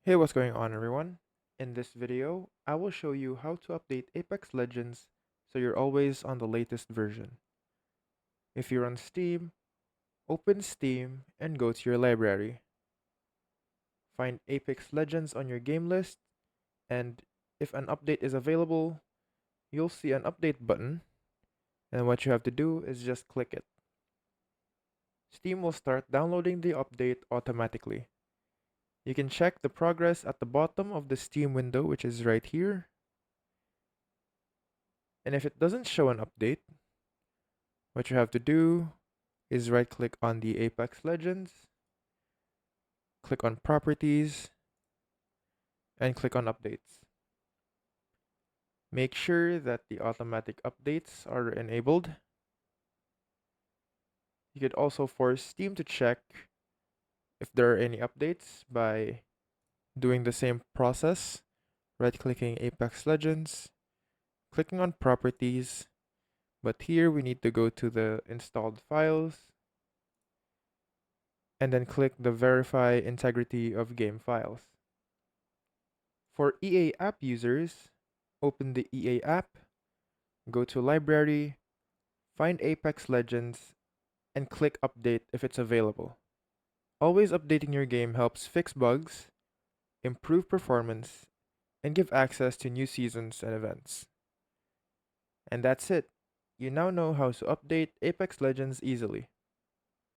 Hey, what's going on everyone? In this video, I will show you how to update Apex Legends so you're always on the latest version. If you're on Steam, open Steam and go to your library. Find Apex Legends on your game list, and if an update is available, you'll see an update button, and what you have to do is just click it. Steam will start downloading the update automatically. You can check the progress at the bottom of the Steam window, which is right here. And if it doesn't show an update, what you have to do is right click on the Apex Legends, click on Properties, and click on Updates. Make sure that the automatic updates are enabled. You could also force Steam to check if there are any updates by doing the same process, right clicking Apex Legends, clicking on Properties, but here we need to go to the installed files and then click the Verify Integrity of Game Files. For EA app users, open the EA app, go to Library, find Apex Legends, and click Update if it's available. Always updating your game helps fix bugs, improve performance, and give access to new seasons and events. And that's it. You now know how to update Apex Legends easily.